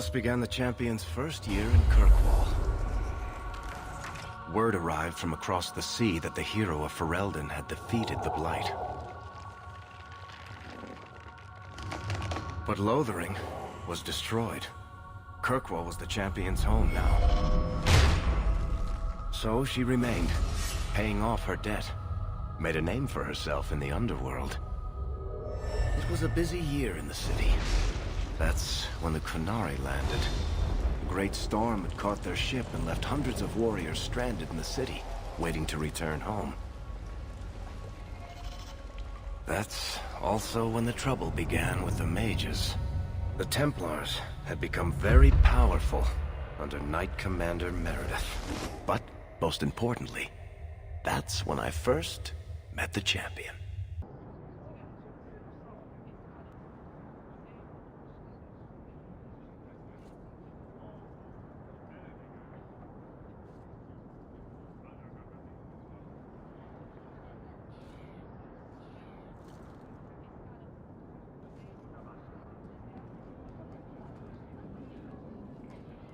Thus began the champion's first year in Kirkwall. Word arrived from across the sea that the hero of Ferelden had defeated the Blight. But Lothering was destroyed. Kirkwall was the champion's home now. So she remained, paying off her debt. Made a name for herself in the underworld. It was a busy year in the city. That's when the Qunari landed. A great storm had caught their ship and left hundreds of warriors stranded in the city, waiting to return home. That's also when the trouble began with the mages. The Templars had become very powerful under Knight Commander Meredith. But, most importantly, that's when I first met the champion.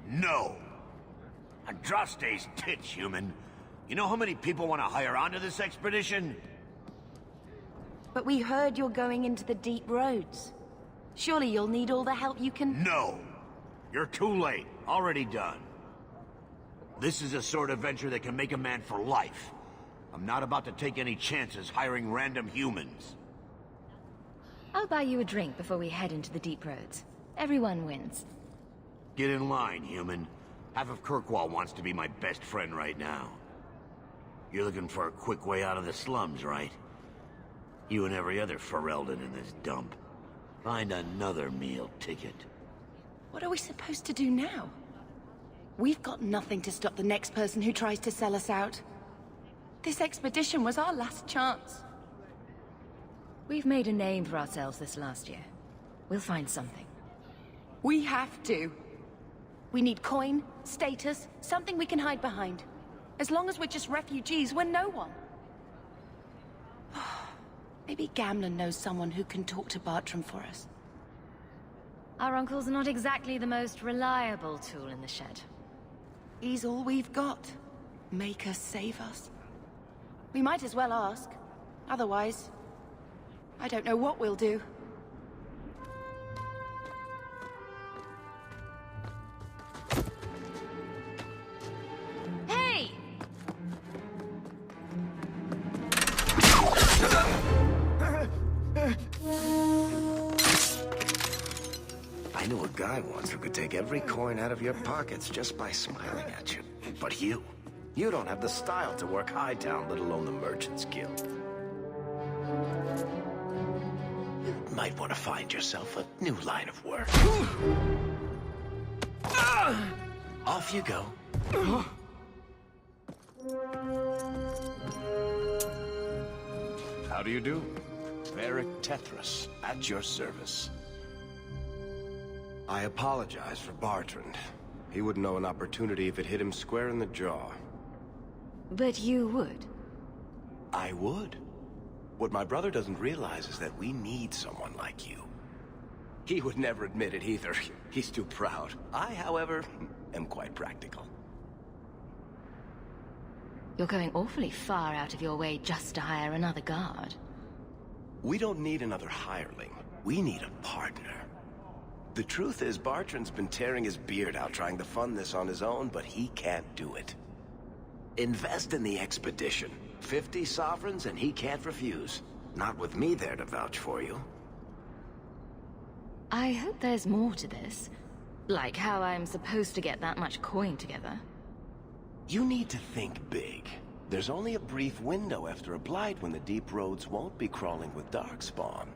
No! Andraste's tits, human. You know how many people want to hire onto this expedition? But we heard you're going into the deep roads. Surely you'll need all the help you can... No! You're too late. Already done. This is a sort of venture that can make a man for life. I'm not about to take any chances hiring random humans. I'll buy you a drink before we head into the deep roads. Everyone wins. Get in line, human. Half of Kirkwall wants to be my best friend right now. You're looking for a quick way out of the slums, right? You and every other Ferelden in this dump. Find another meal ticket. What are we supposed to do now? We've got nothing to stop the next person who tries to sell us out. This expedition was our last chance. We've made a name for ourselves this last year. We'll find something. We have to. We need coin, status, something we can hide behind. As long as we're just refugees, we're no one. Maybe Gamlen knows someone who can talk to Bartram for us. Our uncle's not exactly the most reliable tool in the shed. He's all we've got. Make us save us. We might as well ask. Otherwise, I don't know what we'll do. Hey! I knew a guy once who could take every coin out of your pockets just by smiling at you. But you don't have the style to work Hightown, let alone the Merchant's Guild. You might want to find yourself a new line of work. Off you go. How do you do? Varric Tethras, at your service. I apologize for Bartrand. He wouldn't know an opportunity if it hit him square in the jaw. But you would. I would. What my brother doesn't realize is that we need someone like you. He would never admit it either. He's too proud. I, however, am quite practical. You're going awfully far out of your way just to hire another guard. We don't need another hireling. We need a partner. The truth is, Bartrand's been tearing his beard out trying to fund this on his own, but he can't do it. Invest in the expedition. 50 sovereigns and he can't refuse. Not with me there to vouch for you. I hope there's more to this. Like how I'm supposed to get that much coin together. You need to think big. There's only a brief window after a blight when the deep roads won't be crawling with darkspawn.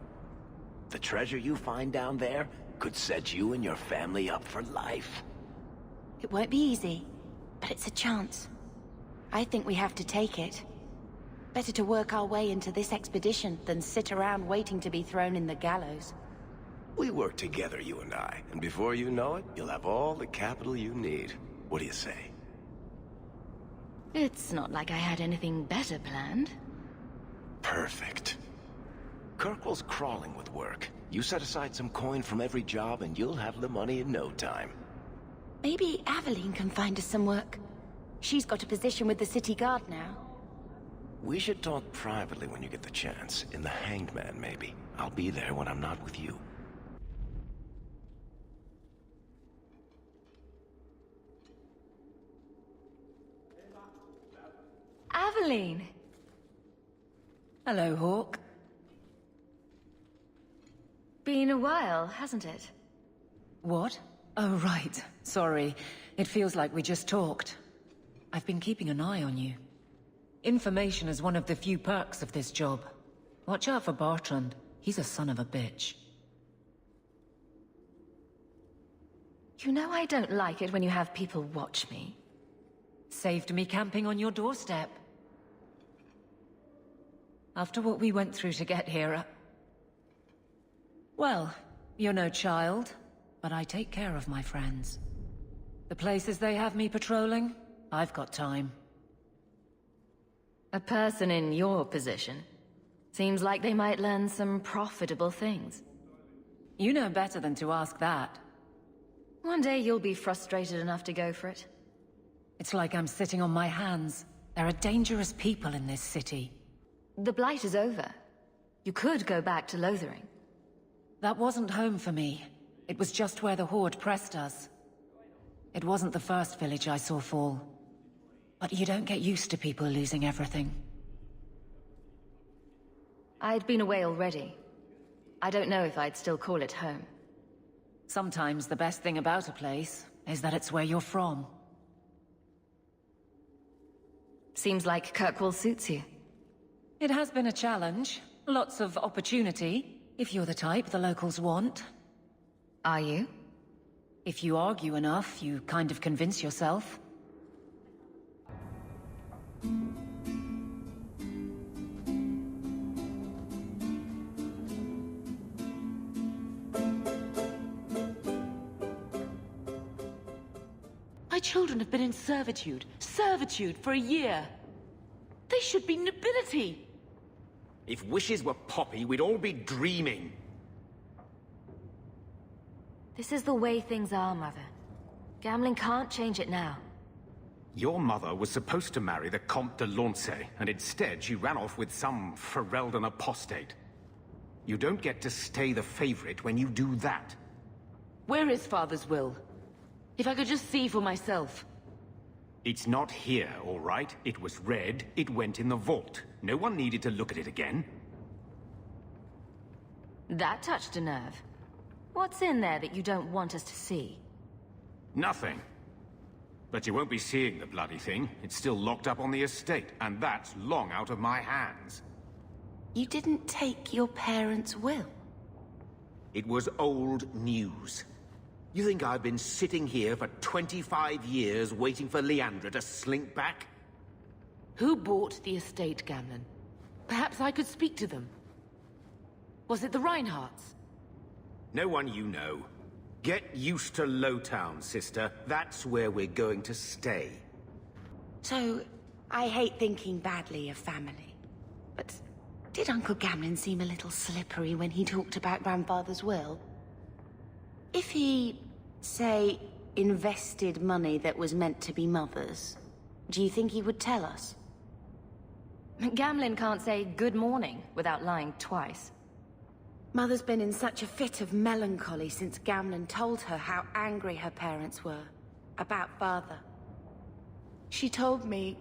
The treasure you find down there could set you and your family up for life. It won't be easy, but it's a chance. I think we have to take it. Better to work our way into this expedition than sit around waiting to be thrown in the gallows. We work together, you and I, and before you know it, you'll have all the capital you need. What do you say? It's not like I had anything better planned. Perfect. Kirkwall's crawling with work. You set aside some coin from every job and you'll have the money in no time. Maybe Aveline can find us some work. She's got a position with the city guard now. We should talk privately when you get the chance. In the Hanged Man, maybe. I'll be there when I'm not with you. Aveline! Hello, Hawk. Been a while, hasn't it? What? Oh, right. Sorry. It feels like we just talked. I've been keeping an eye on you. Information is one of the few perks of this job. Watch out for Bartrand. He's a son of a bitch. You know I don't like it when you have people watch me. Saved me camping on your doorstep. After what we went through to get here, well, you're no child, but I take care of my friends. The places they have me patrolling, I've got time. A person in your position. Seems like they might learn some profitable things. You know better than to ask that. One day you'll be frustrated enough to go for it. It's like I'm sitting on my hands. There are dangerous people in this city. The Blight is over. You could go back to Lothering. That wasn't home for me. It was just where the Horde pressed us. It wasn't the first village I saw fall. But you don't get used to people losing everything. I'd been away already. I don't know if I'd still call it home. Sometimes the best thing about a place is that it's where you're from. Seems like Kirkwall suits you. It has been a challenge. Lots of opportunity, if you're the type the locals want. Are you? If you argue enough, you kind of convince yourself. My children have been in servitude for a year. They should be nobility. If wishes were poppy, we'd all be dreaming. This is the way things are, Mother. Gamlen can't change it now. Your mother was supposed to marry the Comte de Launcey, and instead she ran off with some Ferelden apostate. You don't get to stay the favorite when you do that. Where is Father's will? If I could just see for myself. It's not here, all right? It was read, it went in the vault. No one needed to look at it again. That touched a nerve. What's in there that you don't want us to see? Nothing. But you won't be seeing the bloody thing. It's still locked up on the estate, and that's long out of my hands. You didn't take your parents' will? It was old news. You think I've been sitting here for 25 years waiting for Leandra to slink back? Who bought the estate, Gamlen? Perhaps I could speak to them. Was it the Reinhardts? No one you know. Get used to Lowtown, sister. That's where we're going to stay. So, I hate thinking badly of family. But did Uncle Gamlen seem a little slippery when he talked about Grandfather's will? If he, say, invested money that was meant to be Mother's, do you think he would tell us? Gamlen can't say good morning without lying twice. Mother's been in such a fit of melancholy since Gamlen told her how angry her parents were about Father. She told me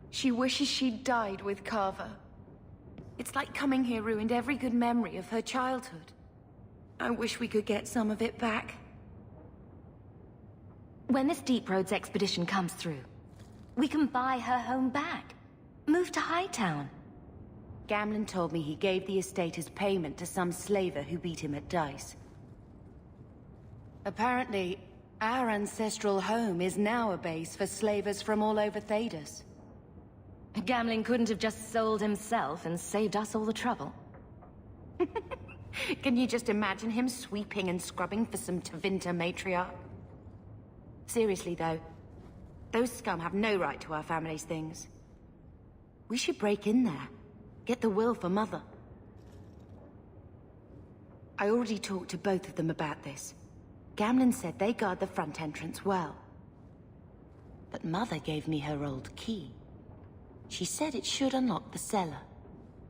she wishes she'd died with Carver. It's like coming here ruined every good memory of her childhood. I wish we could get some of it back. When this Deep Roads expedition comes through, we can buy her home back. Move to Hightown. Gamlen told me he gave the estate as payment to some slaver who beat him at dice. Apparently, our ancestral home is now a base for slavers from all over Thedas. Gamlen couldn't have just sold himself and saved us all the trouble. Can you just imagine him sweeping and scrubbing for some Tevinter matriarch? Seriously though, those scum have no right to our family's things. We should break in there. Get the will for Mother. I already talked to both of them about this. Gamlen said they guard the front entrance well, but Mother gave me her old key. She said it should unlock the cellar.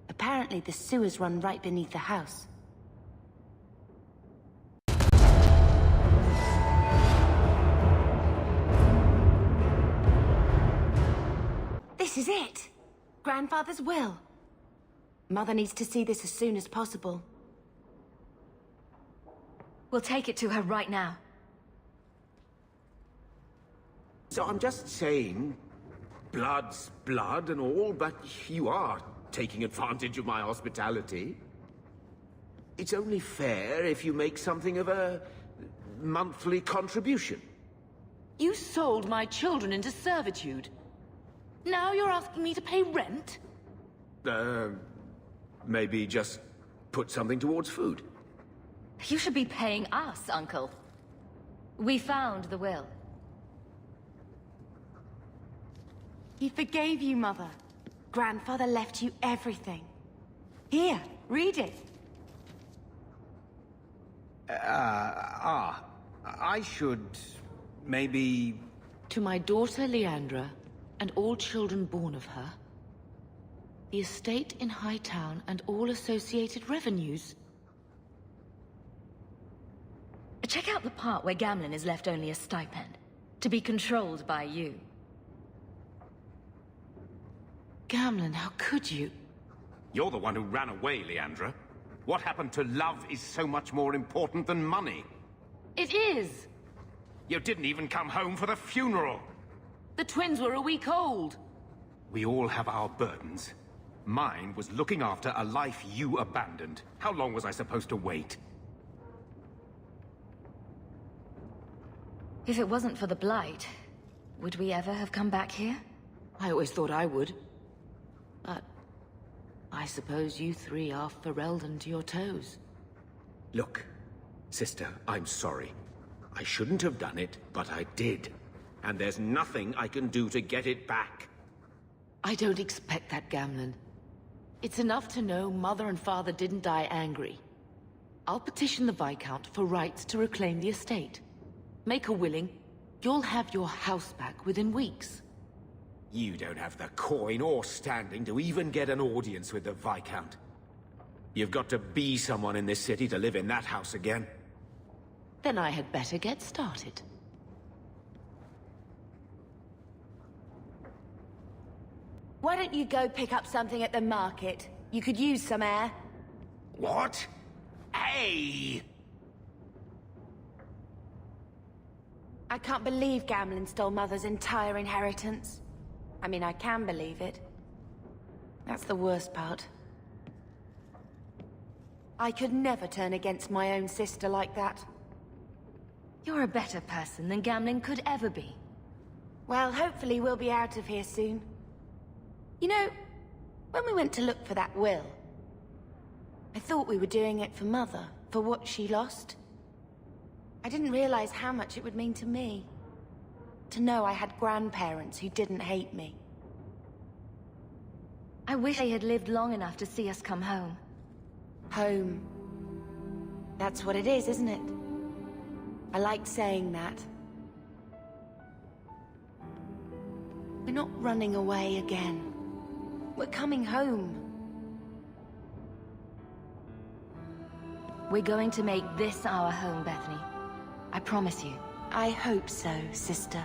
Apparently the sewers run right beneath the house. This is it! Grandfather's will. Mother needs to see this as soon as possible. We'll take it to her right now. So I'm just saying, blood's blood and all, but you are taking advantage of my hospitality. It's only fair if you make something of a monthly contribution. You sold my children into servitude. Now you're asking me to pay rent? Maybe just put something towards food. You should be paying us, Uncle. We found the will. He forgave you, Mother. Grandfather left you everything. Here, read it. I should maybe... To my daughter Leandra, and all children born of her, the estate in Hightown and all associated revenues. Check out the part where Gamlen is left only a stipend, to be controlled by you. Gamlen, how could you? You're the one who ran away, Leandra. What happened to love is so much more important than money. It is! You didn't even come home for the funeral. The twins were a week old. We all have our burdens. Mine was looking after a life you abandoned. How long was I supposed to wait? If it wasn't for the Blight, would we ever have come back here? I always thought I would. But I suppose you three are Ferelden to your toes. Look, sister, I'm sorry. I shouldn't have done it, but I did. And there's nothing I can do to get it back. I don't expect that, Gamlen. It's enough to know Mother and Father didn't die angry. I'll petition the Viscount for rights to reclaim the estate. Make a willing, you'll have your house back within weeks. You don't have the coin or standing to even get an audience with the Viscount. You've got to be someone in this city to live in that house again. Then I had better get started. Why don't you go pick up something at the market? You could use some air. What? Hey! I can't believe Gamlen stole Mother's entire inheritance. I mean, I can believe it. That's the worst part. I could never turn against my own sister like that. You're a better person than Gamlen could ever be. Well, hopefully we'll be out of here soon. You know, when we went to look for that will, I thought we were doing it for Mother, for what she lost. I didn't realize how much it would mean to me. To know I had grandparents who didn't hate me. I wish they had lived long enough to see us come home. Home. That's what it is, isn't it? I like saying that. We're not running away again. We're coming home. We're going to make this our home, Bethany. I promise you. I hope so, sister.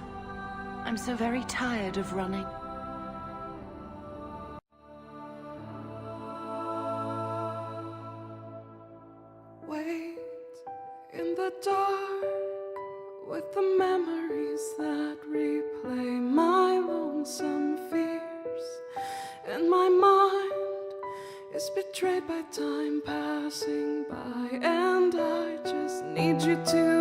I'm so very tired of running. Wait in the dark with the memories that replay my lonesome fears. And my mind is betrayed by time passing by, and I just need you to